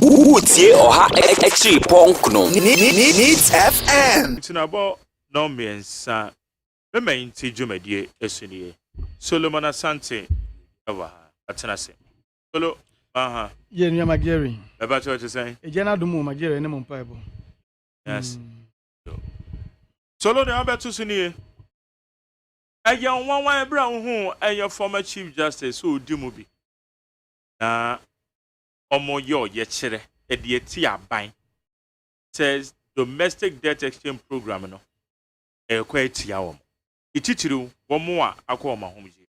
Utie oha echi ponkno. Needs FM. It's about no means remain to Jumedie Esuni. Solomon Asante. Over. Atanase. Solo. Yen Yamageri. About what you say? A general dumu Mageri and Mon Bible. Yes. Solo the Albert Suni. A young one brown who and your former Chief Justice who do movie. Omo yo yechere edieti aban says domestic debt exchange program no ekwetia wom ititiru womo a akọ ma homje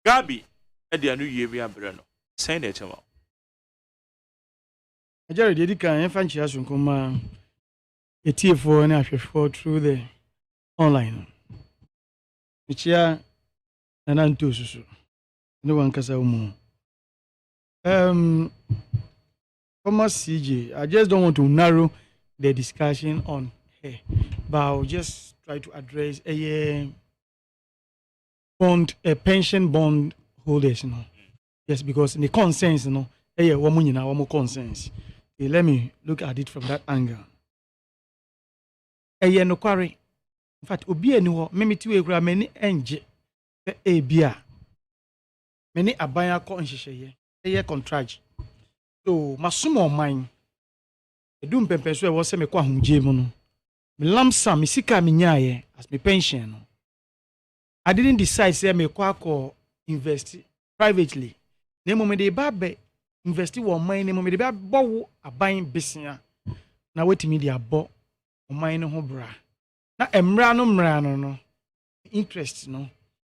gabi edi anu yie bi abre no sen de chema Ajari dedi kan en fanchi asunkoma etiefo na ahwefo through the online ichia na nto susu ne wankasa umu Former CJ, I just don't want to narrow the discussion on her, but I'll just try to address a pension bond holders, you know. Yes, because in the consensus, you know, one more consensus. Let me look at it from that angle. No quarry. In fact, obi anyone, many two many NG, bia, many abaya conscious contract. So masumo mine. Edum pempenso e wo se me kwa humje mu no. Me lamsa me sika me nyaaye as me pension no. I didn't decide say me kwa invest privately. Na mo me de ba be invest wo mine na mo me de ba bo aban besia. Na wetimi de abo mine no ho bra. Na emra no interest no.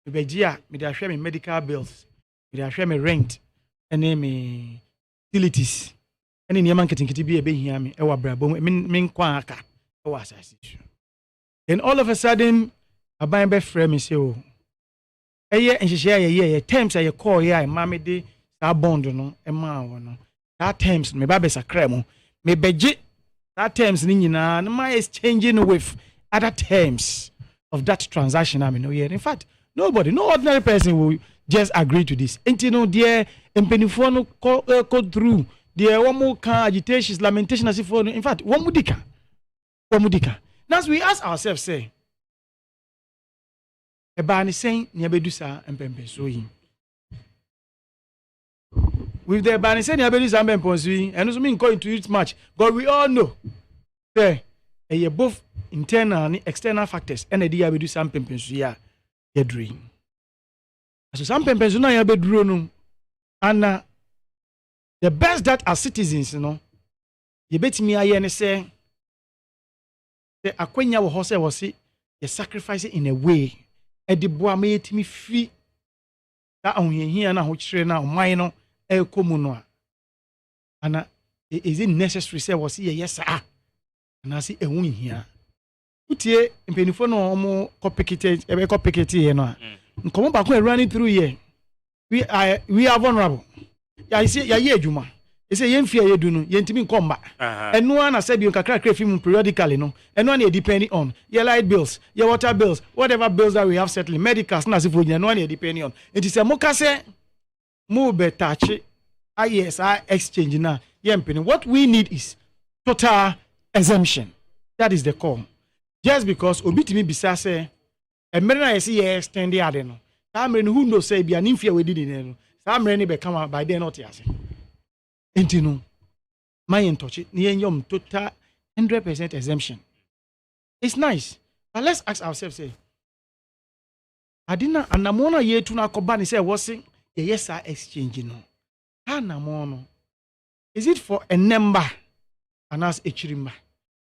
Me beji a me de ahwe me medical bills. Me de ahwe me rent. Ene me utilities ene niam anketenkete bi ebehia me e wa brabo me kwa aka e wa asase then all of a sudden aban be frame me say o eye nhihye ye terms aye call ye ma me de sa bond no e ma wo no that terms me ba be sakra mu me beje that terms ni nyina na my exchanging with other terms of that transaction I mean no in fact no ordinary person will just agree to this. Until no dear empenifo no go through the one more agitations, lamentation as if in fact one mudika. Now we ask ourselves, say a bani saying Niabedusa and Pempesuin. With the bani saying Niabedusa and Pempesuin, and also mean going to it much, but we all know say both internal and external factors and the Diabedusa and Pempesuia your dream. So some people na ya beduro no and the best that as citizens you know you betimi aye ne say the akwanya wo hose wo se you sacrifice in a way e de boa ma yetimi fi that ohihia na ho kire na oman no e komu no ana is it necessary say wo se yes ah na se ehun hia utie mpenifo no omo copycat ye no Come back when running through here. We are vulnerable. Yeah, I see ya juma. You say yen fear you do no, yen timi come back. And no one has said you can crack film periodically, no. And no one depending on your light bills, your water bills, whatever bills that we have settling, medicals, na si no one depending on. It is a mokase mo betache. Yes, I exchange now. What we need is total exemption. That is the call. Just because obitimi bisa say Emerina I see extend the ade no. Samre who no say be an infia we did no. Samre ni be come by then not yase. Enti no. My touch ni enyom total 100% exemption. It's nice. But let's ask ourselves say Adina anamona ye tu na koba ni say wose yes exchange no. Anamono. Is it for a number and as a chirimba?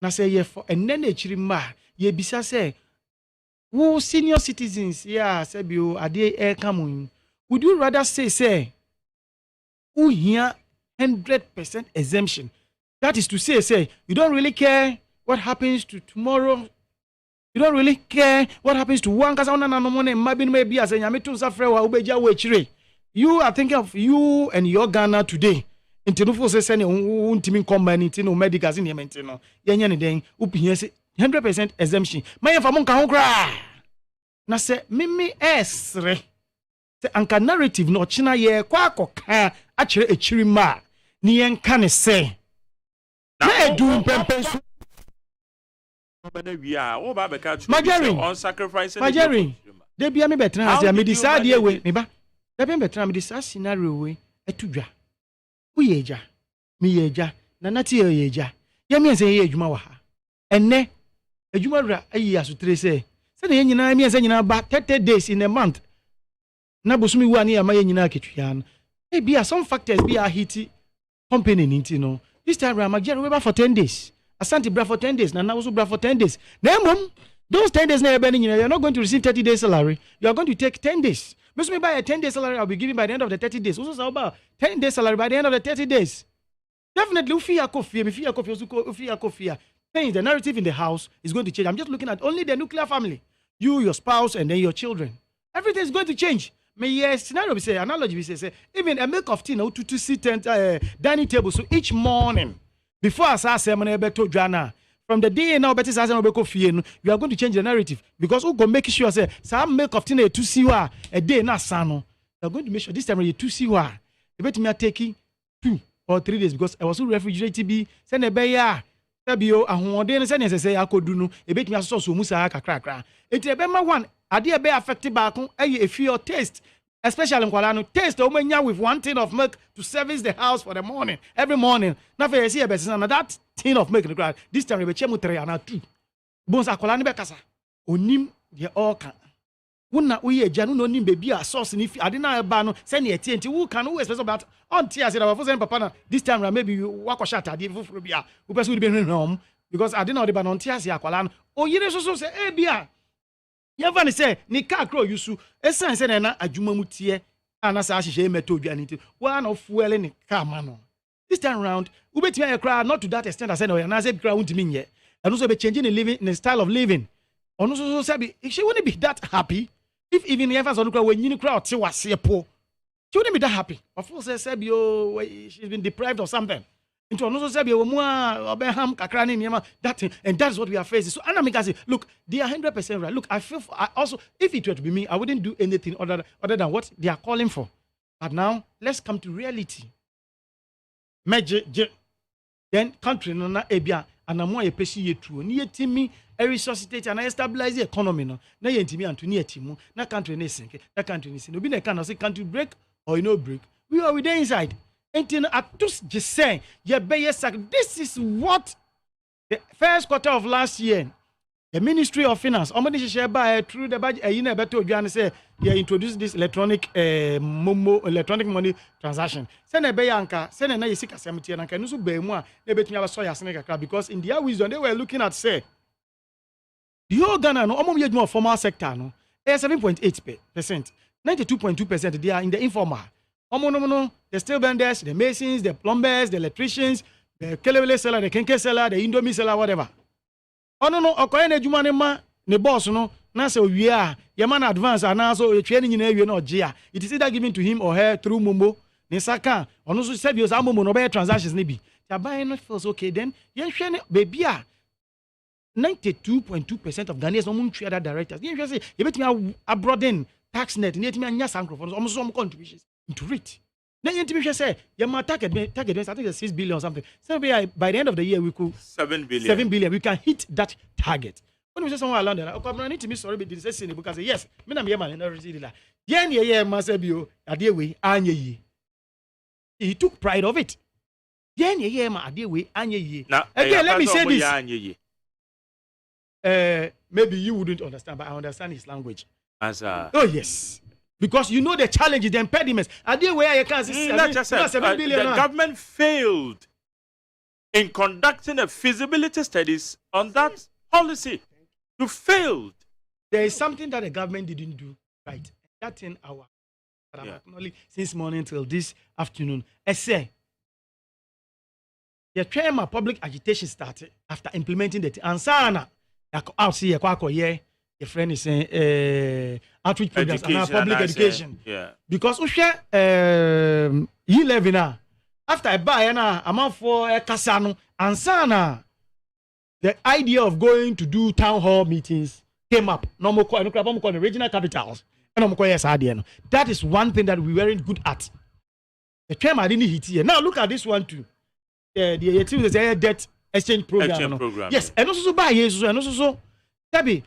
Na say ye for a nene chirimba ye bisa say who senior citizens, yeah, Sebio, Ade Air Camun, would you rather say, who here 100% exemption? That is to say, you don't really care what happens to tomorrow. You don't really care what happens to one because maybe as a you are thinking of you and your Ghana today. Intino say send untimin combine intino medicals in Yementino. Yan den upi 100% exemption. My famon can cry. Na se mimi esre. Se anka narrative no china ye kwa koka achire echirima. ni yen kan say na do pempensu on sacrificing they be me betra as me decide here we me ba they be betra me decide scenario we etudwa wo yeja me yeja na nati yeja ye me say ye adwuma wa ha enne adwuma ra ayi asotre say say na ye nyina me say nyina ba 30 days in a month na bosumi wu ani ama ye nyina ketwia no e bia some factors be are hiti company ninti no this time around Jerry we ba for 10 days Asante bra for 10 days na also bra for 10 days na mom those 10 days na you're not going to receive 30 days salary you are going to take 10 days most me buy a 10 days salary I'll be giving by the end of the 30 days also about 10 days salary by the end of the 30 days definitely ufia kofia things the narrative in the house is going to change. I'm just looking at only the nuclear family, you, your spouse, and then your children. Everything is going to change. May yes scenario be say analogy be say even a milk of tea now to sit dining table so each morning before I say to Jana from the day now better say you are going to change the narrative because who go make sure say some milk of tea to see a day na sano you are going to make sure this time you to see you bet me taking 2 or 3 days because I was so refrigerated be send a beya tabio ahode say say akodu no e bet me so so musa kakra enti e be ma one ade be affected back e feel taste especially in Kuala taste o manya with one tin of milk to service the house for the morning every morning na fe see e be say na that tin of milk in the crowd this time we be chemu 3 and 2 bonsa Kuala be kasa onim de all kan wona wo ye gya no onim baby a sauce ni fi ade na ba no say na eti enti wo kan wo expect about on tia say that for papa na this time maybe wakosha atade fufuru bia wo person wo be hwehwem because ade na o de ba no tia say Akwala no o yire so say e bia ye va ni say ni car crow yusu esan say na adwuma mu tie ana sa ahihye meto dwa ni ti wa na fuel ni car ma no this time round wo betimi aye cry not to that extent as say no na say cry wuntimi nye eno so be changing the living the style of living ono so say she won't be that happy if even if as on cry when you cry te wase po she wouldn't be that happy of course say she's been deprived of something into also say we mu obeham kakra ni niam that thing, and that's what we are facing. So Anamika say look they are 100% right. Look, I also if it were to be me I wouldn't do anything other than what they are calling for. But now let's come to reality. Then country no na ebia anamo ye pesi ye true ni yetimi resuscitate and stabilize the economy no na yentimi anto ni atimu na country na sink na country ni sin obi na can say country break or you no break we are within inside. And just saying, this is what the first quarter of last year, the Ministry of Finance, through the budget, say they introduced this electronic money transaction. Send a bayanka, send a nice assembly, and can also be more. Because in their wisdom, they were looking at say the whole Ghana, no, formal sector, no, 7.8%, 92.2% they are in the informal. The steel benders, the masons, the plumbers, the electricians, the kelewele seller, the kenke seller, the indomie seller, whatever. No, okoye na adwuma ne ma ne boss no na say owie a ye man advance ana so etwe ne nyina ewie na ogia. It is either given to him or her through Momo. Ne saka ono so say bio sa Momo no be transactions ne bi. Ya buy no feels okay then. Yen hwe ne baby a 92.2% of Ghanaians no mun trader directors. Yen hwe say ye betimi abroaden tax net ne etimi anya sancro for some contributions into it. Then you say, your target, I think it's 6 billion or something. So by the end of the year, we could 7 billion. 7 billion. We can hit that target. When we say someone along there, I need to be sorry, but this is because yes, me na me man na receive that. Yen ye masebio ade we anye ye. He took pride of it. Yen ye ma ade we anye ye. Again, let me say this. Maybe you wouldn't understand, but I understand his language. Oh yes. Because you know the challenges, the impediments. Are there where you can see 7 billion? The government failed in conducting a feasibility studies on that policy. You failed. There is something that the government didn't do right. That's in our since morning till this afternoon. I say the term of public agitation started after implementing the ansana. I'll see a your friend is saying outreach programs and public education. Yeah. Because we share ye live now. After I buy na amount for a casano and sana the idea of going to do town hall meetings came up. No more the regional capitals. That is one thing that we weren't good at. The term I didn't hit here. Now look at this one too. The debt exchange program. Yes, and also buy yes, and also Tabi.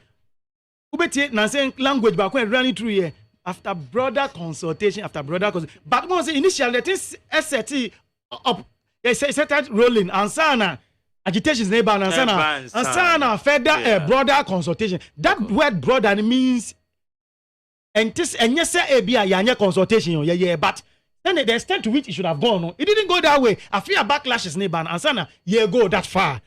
Ubeti Nansen language back when running through here after broader consultation. But once initially the things SET up, they started rolling and sana agitations neighbor and sana further broader consultation. That word broader means and this and yes a consultation but then the extent to which it should have gone, it didn't go that way. I fear backlashes neighbor and sana go that far.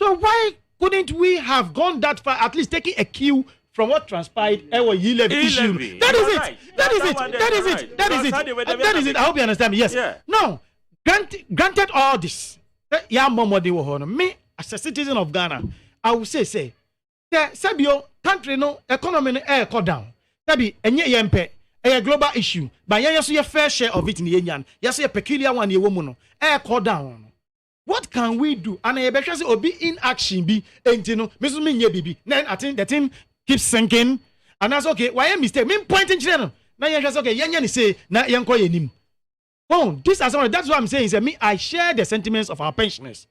So why couldn't we have gone that far, at least taking a cue from what transpired our E-levy issue? That is it. I hope you understand me. Yes. Yeah. Now, granted all this, me as a citizen of Ghana, I will say, Sabio country no economy no go down. Sabi enye yempe a global issue, but yes, your fair share of it in the Indian. Yes, a peculiar one, woman, go down. What can we do? And I bet you be in action, be and you know, Mrs. Minya baby. Then I think the team keeps sinking, and that's okay. Why a mistake? Me pointing channel. Now you're just okay. Yan say na yan ko yenim. Oh, this as well. That's what I'm saying. Is that me? I share the sentiments of our pensioners,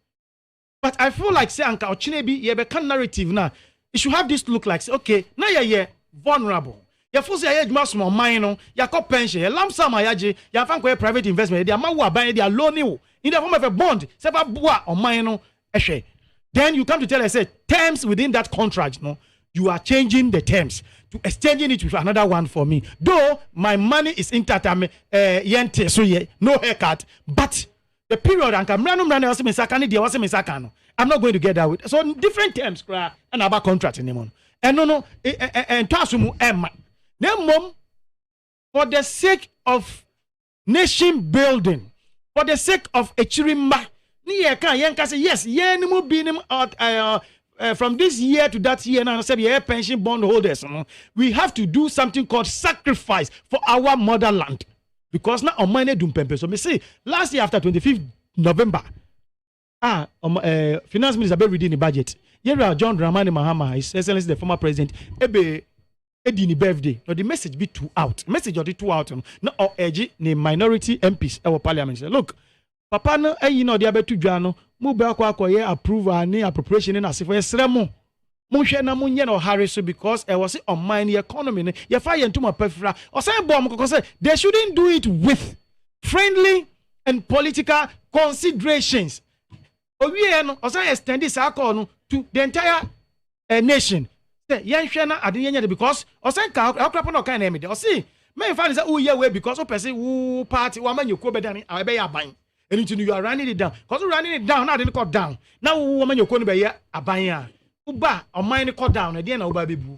but I feel like say Anka Ochinebi ye be can narrative now. It should have this look like say, okay. Now you're vulnerable. You force your age small mine, you call pension, you lump sum ayaji, you find private investment, they are my buying their loan in the form of a bond, several boa or mine. Then you come to tell us terms within that contract, no, you are changing the terms to exchanging it with another one for me. Though my money is intact, yente so no haircut, but the period and I'm not going to get that with so different terms and about contract anymore. And no, and Tasumu Emma. Mom, for the sake of nation building, for the sake of a chirima, yes, from this year to that year, now pension bond holders, we have to do something called sacrifice for our motherland. Because now on money do pempe. So me say last year after 25th November, finance minister be reading the budget. Here John Dramani Mahama, His Excellency the former president, Edini birthday. Now the message be too out. Message or the too out. No or edgy the minority MPs our parliament. Look, Papa no you know the abetu dwano mu be akwa approve ani appropriation na asifo yesremo. Mo hwe na mo nye no hare so because I was on mine economy ye fa ye ntuma pafra. O say bom ko say they shouldn't do it with friendly and political considerations. Owie no o say extend this accord no to the entire nation. Because or say no kind of or see may find say oh way because o person who party woman you go better I be aban and you are running it down because running it down now they cut down now woman you go be aban uba or mine cut down at the end uba bebu.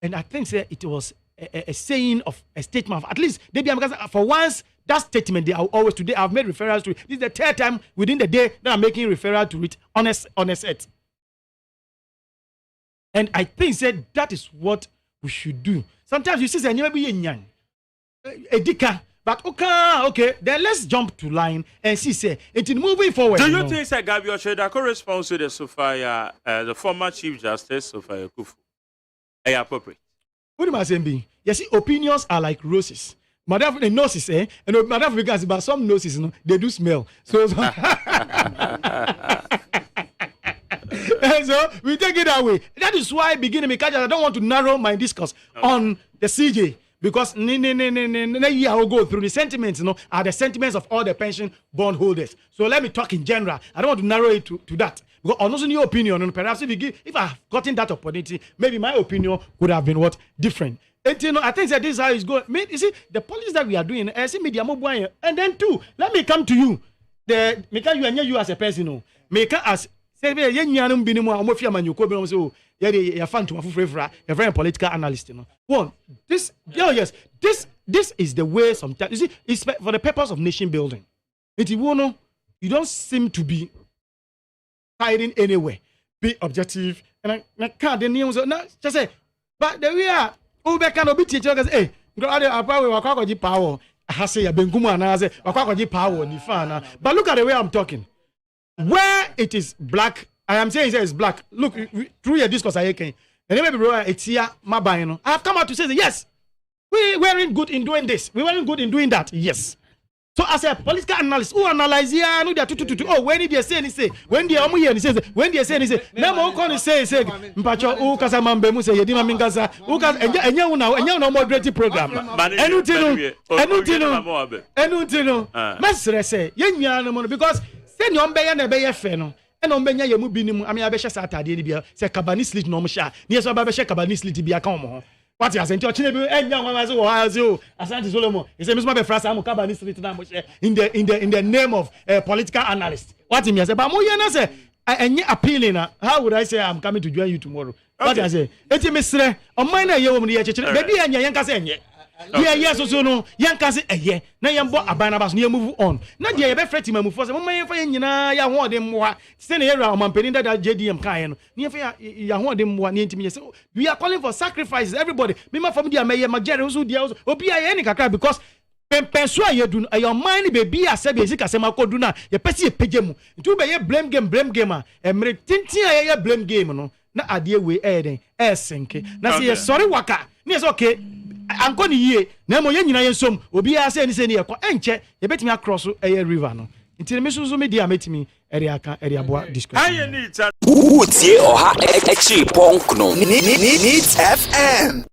And I think say it was a saying of a statement of, at least they be because for once that statement they are always today I've made referrals to it. This is the third time within the day that I'm making referral to it on a set. And I think said that is what we should do. Sometimes you see say never be a dika, but okay, then let's jump to line and see say it moving forward. Do you think that Gabi Osheda corresponds to the Sophia, the former Chief Justice Sophia Kufu? Are appropriate? What am I saying? You see, opinions are like roses. Madam the noses, and Madam because but some noses, they do smell. So so we take it that way. That is why beginning because I don't want to narrow my discourse on the CJ because I will go through the sentiments, are the sentiments of all the pension bond holders. So let me talk in general. I don't want to narrow it to that because also your opinion, perhaps if I have gotten that opportunity, maybe my opinion would have been different. And I think that this is how it's going. You see, the policies that we are doing, media mobile, and then two, let me come to you. Make you as a person, make as say ye nyanum bi ni mu amofia manyuko bi no so ye fan to afufrefra a very political analyst one this is the way sometimes you see it's for the purpose of nation building. You don't seem to be hiding anywhere, be objective and I can't the news now just say but the way ube can be teacher say we power I say ya bengumu anaze power ni fan but look at the way I'm talking. Where it is black, I am saying it's black. Look, through your discourse, I can. And maybe it's here, my buying. I have come out to say that yes, we weren't good in doing this. We weren't good in doing that. Yes. So as a political analyst, who analyze here, no, they are oh, when they say, when they are here, when they say, now more can say, Mpacho, who Casamambe, Musa, Yedima Mingasa, who can, and you know, moderate program. Enutino, Master say, young animal, because then you obey and obey a feno. And on Benya Yamubinum, I mean, I bet Saturday, say Cabanis lit no musha, near so Babasha Cabanis lit be a common. What you are saying to and young as Asante Solomon, he said, Miss Mabel Frasam Cabanis lit in the name of a political analyst. What him say, but Moyana say, and appealing, how would I say I'm coming to join you tomorrow? What I say, it's a mister, a minor young baby and Yanka say, yeah, so no, Yankasi, yeah, now you bought a banabas near move on. Not the ever fretting my move for some man for ya want them more. Stand here on my penny that JDM kind. Near ya want them more near to me. So we are calling for sacrifices, everybody. Be my family, may Major who deals or be any cacra because Pensua you do your mind baby as a basic as a macoduna, your petty pejemu. To be a blame gamer, and tinty a blame game, no. Not idea we adding, sink. Now say sorry waka. Yes, okay. Anko ni ye na mo ye nyina ye som obi a se ni se ni ye ko enche ye betimi across a river no nti me so media metimi ere aka ere aboa discussion Utie oha echi punk no Needs FM